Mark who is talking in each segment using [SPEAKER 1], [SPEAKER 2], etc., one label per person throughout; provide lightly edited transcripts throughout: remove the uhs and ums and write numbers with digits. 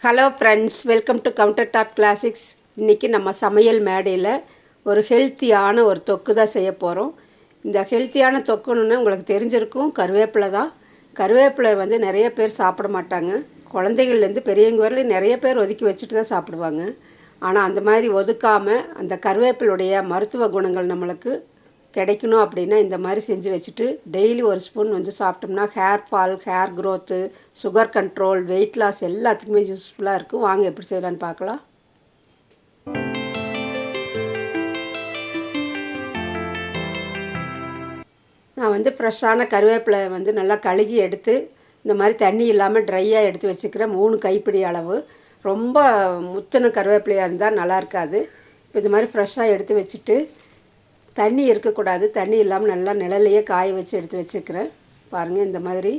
[SPEAKER 1] Hello friends, welcome to counter top classics. இன்றைக்கி நம்ம சமையல் மேடையில் ஒரு ஹெல்த்தியான ஒரு தொக்கு தான் செய்ய போகிறோம். இந்த ஹெல்த்தியான தொக்குன்னு உங்களுக்கு தெரிஞ்சிருக்கும், கருவேப்பிலை தான். கருவேப்பிலை வந்து நிறைய பேர் சாப்பிட மாட்டாங்க. குழந்தைகள்லேருந்து பெரியவங்க வரையிலும் நிறைய பேர் ஒதுக்கி வச்சுட்டு தான் சாப்பிடுவாங்க. ஆனால் அந்த மாதிரி ஒதுக்காமல் அந்த கருவேப்பிலுடைய மருத்துவ குணங்கள் நம்மளுக்கு கிடைக்கணும் அப்படின்னா இந்த மாதிரி செஞ்சு வச்சுட்டு டெய்லி ஒரு ஸ்பூன் வந்து சாப்பிட்டோம்னா hair fall, hair growth, sugar control, weight loss எல்லாத்துக்குமே யூஸ்ஃபுல்லாக இருக்கும். வாங்க எப்படி செய்யலான்னு பார்க்கலாம். நான் வந்து ஃப்ரெஷ்ஷான கருவேப்பிலை வந்து நல்லா கழுகி எடுத்து இந்த மாதிரி தண்ணி இல்லாமல் ட்ரையாக எடுத்து வச்சுக்கிறேன். 3 கைப்பிடி அளவு. ரொம்ப முத்தின கருவேப்பிலையாக இருந்தால் நல்லா இருக்காது. இப்போ இது மாதிரி ஃப்ரெஷ்ஷாக எடுத்து வச்சுட்டு தண்ணி இருக்கக்கூடாது, தண்ணி இல்லாமல் நல்லா நிழலையே காய வச்சு எடுத்து வச்சுக்கிறேன். பாருங்கள் இந்த மாதிரி.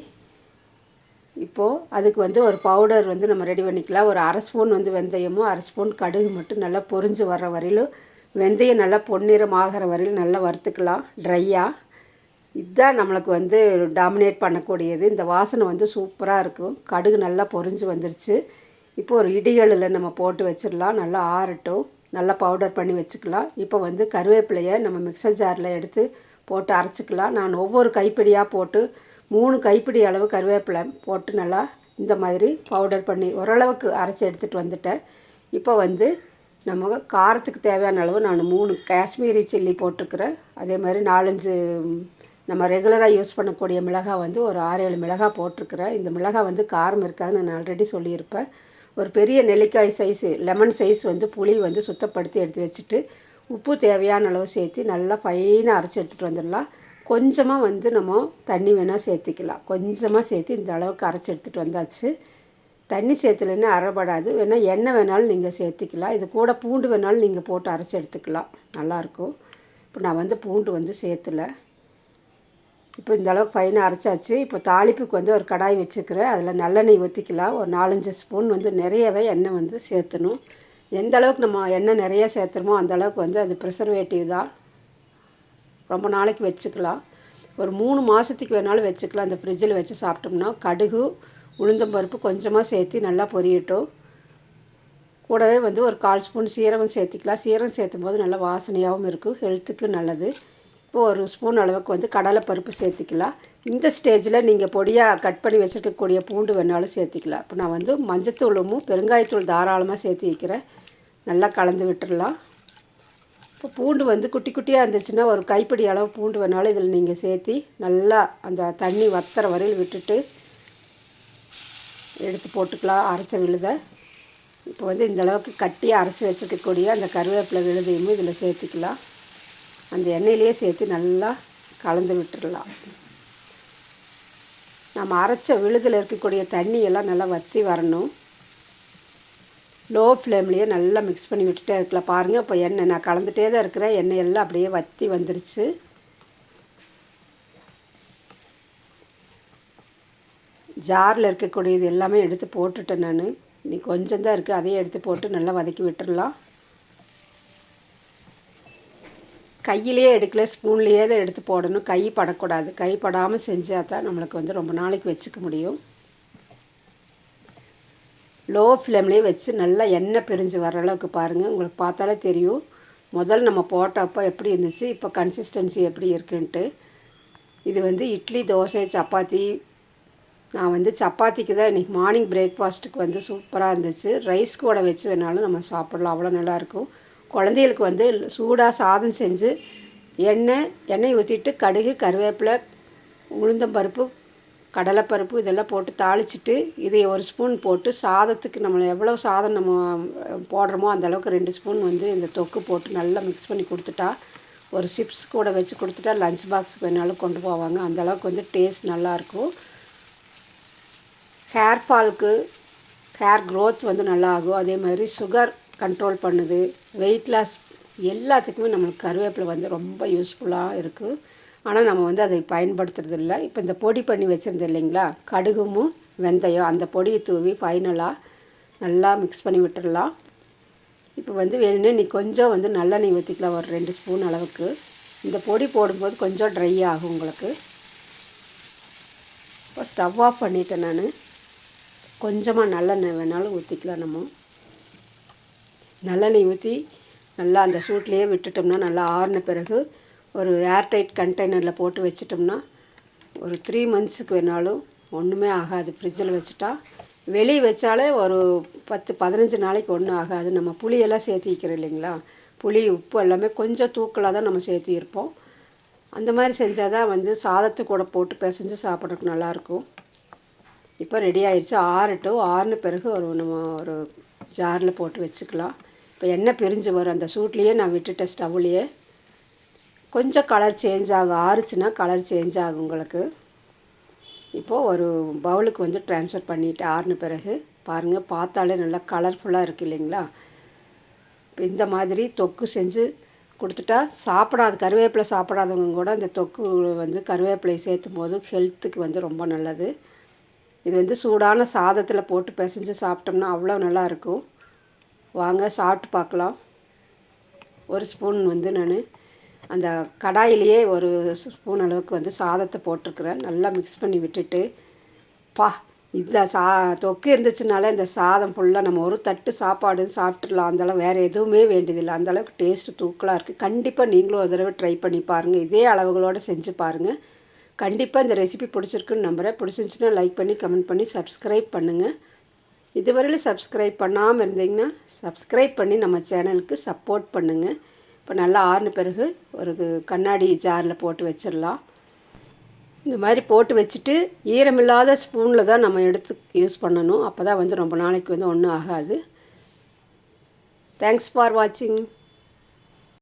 [SPEAKER 1] இப்போது அதுக்கு வந்து ஒரு பவுடர் வந்து நம்ம ரெடி பண்ணிக்கலாம். ஒரு அரை ஸ்பூன் வந்து வெந்தயமும் அரை ஸ்பூன் கடுகு மட்டும் நல்லா பொரிஞ்சு வர்ற வரையிலும், வெந்தயம் நல்லா பொன்னிறம் ஆகிற வரையிலும் நல்லா வறுத்துக்கலாம் ட்ரையாக. இதுதான் நம்மளுக்கு வந்து டாமினேட் பண்ணக்கூடியது. இந்த வாசனை வந்து சூப்பராக இருக்கும். கடுகு நல்லா பொரிஞ்சு வந்துருச்சு. இப்போ ஒரு இடிகளில் நம்ம போட்டு வச்சிடலாம். நல்லா ஆறட்டும். நல்லா பவுடர் பண்ணி வச்சுக்கலாம். இப்போ வந்து கருவேப்பிலையை நம்ம மிக்சர் ஜாரில் எடுத்து போட்டு அரைச்சிக்கலாம். நான் ஒவ்வொரு கைப்பிடியாக போட்டு 3 கைப்பிடி அளவு கருவேப்பிலை போட்டு நல்லா இந்த மாதிரி பவுடர் பண்ணி ஓரளவுக்கு அரைச்சி எடுத்துகிட்டு வந்துட்டேன். இப்போ வந்து நம்ம காரத்துக்கு தேவையான அளவு நான் 3 காஷ்மீரி சில்லி போட்டிருக்கிறேன். அதே மாதிரி 4-5 நம்ம ரெகுலராக யூஸ் பண்ணக்கூடிய மிளகாய் வந்து ஒரு 6-7 மிளகாய் போட்டிருக்கிறேன். இந்த மிளகாய் வந்து காரம் இருக்காதுன்னு நான் ஆல்ரெடி சொல்லியிருப்பேன். ஒரு பெரிய நெல்லிக்காய் சைஸு லெமன் சைஸ் வந்து புளி வந்து சுத்தப்படுத்தி எடுத்து வச்சுட்டு உப்பு தேவையான அளவு சேர்த்து நல்லா ஃபைனாக அரைச்சி எடுத்துகிட்டு வந்துடலாம். கொஞ்சமாக வந்து நம்ம தண்ணி வேணால் சேர்த்திக்கலாம். கொஞ்சமாக சேர்த்து இந்த அளவுக்கு அரைச்சி எடுத்துகிட்டு வந்தாச்சு. தண்ணி சேர்த்துலன்னா அரைப்படாது. வேணால் எண்ணெய் வேணாலும் நீங்கள் சேர்த்திக்கலாம். இது கூட பூண்டு வேணாலும் நீங்கள் போட்டு அரைச்சி எடுத்துக்கலாம், நல்லாயிருக்கும். இப்போ நான் வந்து பூண்டு வந்து சேர்த்துல. இப்போ இந்த அளவுக்கு ஃபைனாக அரைச்சாச்சு. இப்போ தாளிப்புக்கு வந்து ஒரு கடாய் வச்சுக்கிறேன். அதில் நல்லெண்ணெய் ஊற்றிக்கலாம். ஒரு 4-5 ஸ்பூன் வந்து நிறையவே எண்ணெய் வந்து சேர்த்தணும். எந்த அளவுக்கு நம்ம எண்ணெய் நிறைய சேர்த்துறோமோ அந்த அளவுக்கு வந்து அது ப்ரிசர்வேட்டிவ் தான், ரொம்ப நாளைக்கு வச்சுக்கலாம். ஒரு 3 மாதத்துக்கு வேணாலும் வச்சுக்கலாம். அந்த ஃப்ரிட்ஜில் வச்சு சாப்பிட்டோம்னா. கடுகு, உளுந்தம்பருப்பு கொஞ்சமாக சேர்த்து நல்லா பொரியட்டும். கூடவே வந்து ஒரு 1/4 ஸ்பூன் சீரகம் சேர்த்திக்கலாம். சீரகம் சேர்த்தும் போது நல்லா வாசனையாகவும் இருக்கும், ஹெல்த்துக்கு நல்லது. இப்போ ஒரு ஸ்பூன் அளவுக்கு வந்து கடலைப்பருப்பு சேர்த்திக்கலாம். இந்த ஸ்டேஜில் நீங்கள் பொடியாக கட் பண்ணி வச்சுருக்கக்கூடிய பூண்டு வேணாலும் சேர்த்திக்கலாம். இப்போ நான் வந்து மஞ்சத்தூளும் பெருங்காயத்தூள் தாராளமாக சேர்த்து வைக்கிறேன். நல்லா கலந்து விட்டுடலாம். இப்போ பூண்டு வந்து குட்டி குட்டியாக இருந்துச்சுன்னா ஒரு கைப்பிடி அளவு பூண்டு வேணாலும் இதில் நீங்கள் சேர்த்தி நல்லா அந்த தண்ணி வத்துற வரையில் விட்டுட்டு எடுத்து போட்டுக்கலாம் அரைச்ச விழுதை. இப்போ வந்து இந்தளவுக்கு கட்டியாக அரைச்சி வச்சுருக்கக்கூடிய அந்த கருவேப்பிலை விழுதையும் இதில் சேர்த்திக்கலாம். அந்த எண்ணெயிலேயே சேர்த்து நல்லா கலந்து விட்டுடலாம். நம்ம அரைச்ச விழுதில் இருக்கக்கூடிய தண்ணியெல்லாம் நல்லா வற்றி வரணும். லோ ஃப்ளேம்லேயே நல்லா மிக்ஸ் பண்ணி விட்டுட்டே இருக்கலாம். பாருங்கள், இப்போ எண்ணெய் நான் கலந்துகிட்டே தான் இருக்கிறேன். எண்ணெய் எல்லாம் அப்படியே வற்றி வந்துருச்சு. ஜாரில் இருக்கக்கூடியது எல்லாமே எடுத்து போட்டுட்டேன் நான். இன்னைக்கு கொஞ்சம் தான் இருக்குது, அதையே எடுத்து போட்டு நல்லா வதக்கி விட்டுடலாம். கையிலேயே எடுக்கல, ஸ்பூன்லேயே தான் எடுத்து போடணும். கை படக்கூடாது. கை படாமல் செஞ்சால் தான் நம்மளுக்கு வந்து ரொம்ப நாளைக்கு வச்சுக்க முடியும். லோ ஃப்ளேம்லேயே வச்சு நல்லா எண்ணெய் பிரிஞ்சு வர அளவுக்கு பாருங்கள். உங்களுக்கு பார்த்தாலே தெரியும் முதல்ல நம்ம போட்டப்போ எப்படி இருந்துச்சு, இப்போ கன்சிஸ்டன்சி எப்படி இருக்குன்ட்டு. இது வந்து இட்லி, தோசை, சப்பாத்தி. நான் வந்து சப்பாத்திக்கு தான் இன்றைக்கி மார்னிங் பிரேக்ஃபாஸ்ட்டுக்கு வந்து சூப்பராக இருந்துச்சு. ரைஸ் கூட வச்சு வேணாலும் நம்ம சாப்பிட்லாம், அவ்வளோ நல்லாயிருக்கும். குழந்தைகளுக்கு வந்து சூடாக சாதம் செஞ்சு எண்ணெய் ஊற்றிட்டு கடுகு, கருவேப்பிலை, உளுந்தம்பருப்பு, கடலைப்பருப்பு இதெல்லாம் போட்டு தாளிச்சிட்டு இதை ஒரு ஸ்பூன் போட்டு சாதத்துக்கு நம்ம எவ்வளோ சாதம் நம்ம போடுறோமோ அந்த அளவுக்கு 2 ஸ்பூன் வந்து இந்த தொக்கு போட்டு நல்லா மிக்ஸ் பண்ணி கொடுத்துட்டா, ஒரு சிப்ஸ் கூட வச்சு கொடுத்துட்டா லஞ்ச் பாக்ஸுக்கு வேணாலும் கொண்டு போவாங்க. அந்தளவுக்கு வந்து டேஸ்ட் நல்லாயிருக்கும். ஹேர் ஃபாலுக்கு, ஹேர் க்ரோத் வந்து நல்லா ஆகும். அதே மாதிரி சுகர் கண்ட்ரோல் பண்ணுது, வெயிட் லாஸ் எல்லாத்துக்குமே நம்மளுக்கு கருவேப்பிலை வந்து ரொம்ப யூஸ்ஃபுல்லாக இருக்குது. ஆனால் நம்ம வந்து அதை பயன்படுத்துறது இல்லை. இப்போ இந்த பொடி பண்ணி வச்சுருந்தோம் இல்லைங்களா, கடுகும் வெந்தயம், அந்த பொடியை தூவி ஃபைனலாக நல்லா மிக்ஸ் பண்ணி விட்டுடலாம். இப்போ வந்து வேணும்னா நீ கொஞ்சம் வந்து நல்லெண்ணெய் ஊற்றிக்கலாம், ஒரு 2 ஸ்பூன் அளவுக்கு. இந்த பொடி போடும்போது கொஞ்சம் ட்ரை ஆகும் உங்களுக்கு. இப்போ ஸ்டவ் ஆஃப் பண்ணிட்டேன் நான். கொஞ்சமாக நல்லெண்ணெய் வேணாலும் ஊற்றிக்கலாம். நம்ம நல்லெண்ணெய் ஊற்றி நல்லா அந்த சூட்லேயே விட்டுட்டோம்னா நல்லா ஆறின பிறகு ஒரு ஏர்டைட் கண்டெய்னரில் போட்டு வச்சிட்டோம்னா ஒரு 3 மந்த்ஸுக்கு வேணாலும் ஒன்றுமே ஆகாது. ஃப்ரிட்ஜில் வச்சுட்டா வெளியே வச்சாலே ஒரு 10-15 நாளைக்கு ஒன்றும் ஆகாது. நம்ம புளியெல்லாம் சேர்த்திக்கிறோம் இல்லைங்களா, புளி உப்பு எல்லாமே கொஞ்சம் தூக்கலாக தான் நம்ம சேர்த்திருப்போம். அந்த மாதிரி செஞ்சால் தான் வந்து சாதத்து கூட போட்டு பிசைஞ்சு சாப்பிட்றதுக்கு நல்லாயிருக்கும். இப்போ ரெடி ஆயிடுச்சு. ஆறின பிறகு நம்ம ஒரு ஜாரில் போட்டு வச்சுக்கலாம். இப்போ எண்ணெய் பிரிஞ்சு வரும் அந்த சூட்லேயே நான் விட்டுட்டேன். ஸ்டவ்லேயே கொஞ்சம் கலர் சேஞ்ச் ஆகும், ஆறுச்சுன்னா கலர் சேஞ்ச் ஆகும் உங்களுக்கு. இப்போது ஒரு பவுலுக்கு வந்து ட்ரான்ஸ்ஃபர் பண்ணிவிட்டு ஆறின பிறகு பாருங்கள், பார்த்தாலே நல்லா கலர்ஃபுல்லாக இருக்குது இல்லைங்களா. இப்போ இந்த மாதிரி தொக்கு செஞ்சு கொடுத்துட்டா கருவேப்பிலை சாப்பிடாதவங்க கூட இந்த தொக்கு வந்து கருவேப்பிலை சேர்த்தும் போது ஹெல்த்துக்கு வந்து ரொம்ப நல்லது. இது வந்து சூடான சாதத்தில் போட்டு பிசைஞ்சு சாப்பிட்டோம்னா அவ்வளோ நல்லாயிருக்கும். வாங்க சாப்பிட்டு பார்க்கலாம். ஒரு ஸ்பூன் வந்து நான் அந்த கடாயிலேயே ஒரு ஸ்பூன் அளவுக்கு வந்து சாதத்தை போட்டிருக்கிறேன். நல்லா மிக்ஸ் பண்ணி விட்டுட்டு இந்த தொக்கு இருந்துச்சுனால இந்த சாதம் ஃபுல்லாக நம்ம ஒரு தட்டு சாப்பாடு சாப்பிட்றலாம். அந்தளவு வேறு எதுவுமே வேண்டியதில்லை. அந்தளவுக்கு டேஸ்ட்டு தூக்கலாக இருக்குது. கண்டிப்பாக நீங்களும் ஒரு தடவை ட்ரை பண்ணி பாருங்கள். இதே அளவுகளோடு செஞ்சு பாருங்கள். கண்டிப்பாக இந்த ரெசிபி பிடிச்சிருக்குன்னு நம்புகிறேன். பிடிச்சிருந்துச்சுன்னா லைக் பண்ணி கமெண்ட் பண்ணி சப்ஸ்கிரைப் பண்ணுங்கள். இதுவரையிலும் சப்ஸ்கிரைப் பண்ணாமல் இருந்தீங்கன்னா சப்ஸ்கிரைப் பண்ணி நம்ம சேனலுக்கு சப்போர்ட் பண்ணுங்கள். இப்போ நல்லா ஆறின பிறகு ஒரு கண்ணாடி ஜாரில் போட்டு வச்சிடலாம். இந்த மாதிரி போட்டு வச்சுட்டு ஈரமில்லாத ஸ்பூனில் தான் நம்ம எடுத்து யூஸ் பண்ணணும். அப்போ தான் வந்து ரொம்ப நாளைக்கு வந்து ஒன்றும் ஆகாது. தேங்க்ஸ் ஃபார் வாட்சிங்.